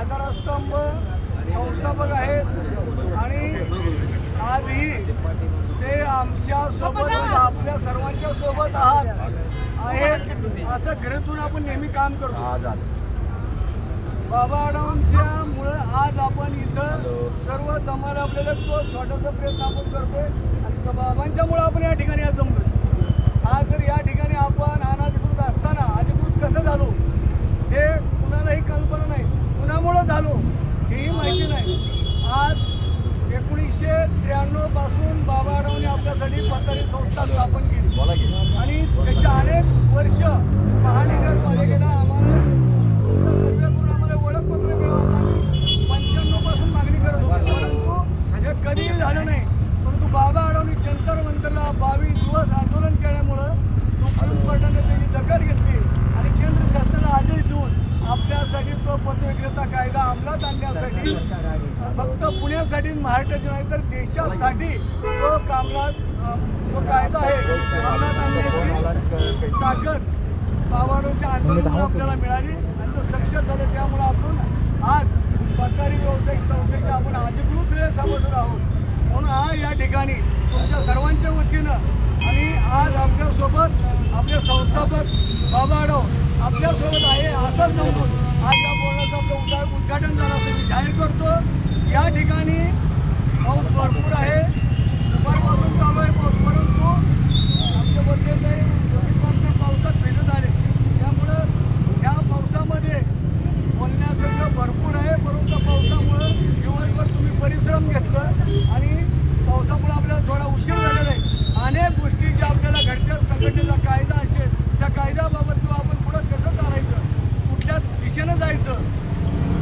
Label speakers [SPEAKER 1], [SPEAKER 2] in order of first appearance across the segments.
[SPEAKER 1] आधारस्तंभ संस्थापक आहेत आणि आजही ते आमच्या सोबत आपल्या सर्वांच्या सोबत आहेत असं घरातून आपण नेहमी काम करतो। बाबा आढावांच्या मुळे आज आपण इथं सर्व जमायला आपल्याला तो छोटासा प्रयत्न आपण करतोय आणि बाबांच्यामुळे आपण या ठिकाणी आज जमलो। आज जर या ठिकाणी आपण अनाधिकृत असताना अधिकृत कसं झालो हे कुणालाही कल्पना नाही, कुणामुळं झालो हेही माहिती नाही। आज 1993 पासून बाबा आढावांनी आपल्यासाठी पथारी संस्था स्थापन केली आणि त्याच्या अनेक वर्ष महानगरपालिकेला आम्हाला सर्वे करून आम्हाला ओळखपत्र मिळवताना 95 पासून मागणी करत होती, परंतु हे कधीही झालं नाही। परंतु बाबा आढावांनी जंतर मंतरला 22 दिवस आंदोलन केल्यामुळं सुप्रीम कोर्टाने त्याची दखल घेतली आणि केंद्र शासनाला आदेश देऊन आपल्यासाठी तो पथविक्रेता कायदा अंमलात आणण्यासाठी फक्त पुण्यासाठी महाराष्ट्राच्या नाही तर देशासाठी तो जो कायदा आहे अंमलात आणण्याची ताकद बाबांच्या आंदोलनामुळे आपल्याला मिळाली आणि तो सक्षम झालं। त्यामुळे आपण आज पथारी व्यावसायिक संस्थेचे आपण अधिकृत सभासद आहोत। म्हणून आज या ठिकाणी तुमच्या सर्वांच्या वतीनं आणि आज आपल्यासोबत आपले संस्थापक बाबा आढाव आपल्यासोबत आहे असं समजून आज या बोर्डाचं आपलं उद्घाटन झालं असं मी जाहीर करतो। या ठिकाणी पाऊस भरपूर आहे, दुपारपासून चालू आहे पाऊस, परंतु आमच्या बदलेच पावसात भिजत आले त्यामुळं या पावसामध्ये बोलण्यासारखं भरपूर आहे। परंतु पावसामुळं दिवसभर तुम्ही परिश्रम घेतलं आणि पावसामुळे आपल्याला थोडा उशीर झालेला आहे। अनेक गोष्टी ज्या आपल्याला घरच्या संघटनेचा कायदा असेल त्या कायद्याबाबत किंवा आपण पुढं कसं चालायचं, कुठल्या दिशेनं जायचं,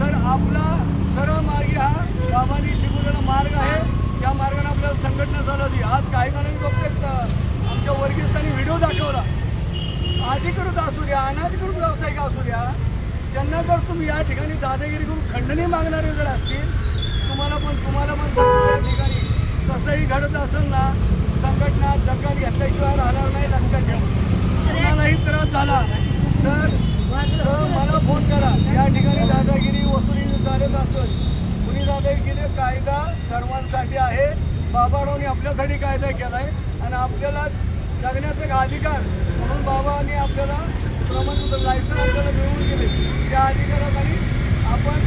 [SPEAKER 1] तर आपला सरळ मार्गी हा बाबांनी शिकवलेला मार्ग आहे। त्या मार्गाने आपल्याला संघटना चालवली। आज काही जणांनी बघते आमच्या वर्गीस्थानी व्हिडिओ दाखवला, अधिकृत असू द्या अनधिकृत व्यावसायिक असू द्या, त्यांना जर तुम्ही या ठिकाणी दादागिरी करून खंडणी मागणारे जर असतील तुम्हाला पण या ठिकाणी तसंही घडत असेल ना संघटना दखल घेतल्याशिवाय राहणार नाही, लक्षात ठेवा। कोणालाही त्रास झाला तर मला फोन करा। या ठिकाणी दादागिरी वसुली चालत असेल, कुणी दादागिरी कायदा सर्वांसाठी आहे। बाबा आढावांनी आपल्यासाठी कायदा केला आहे आणि आपल्याला जगण्याचा एक अधिकार म्हणून बाबांनी आपल्याला प्रमाणपत्र लायसन आपल्याला मिळवून दिले। त्या अधिकाराखाली आपण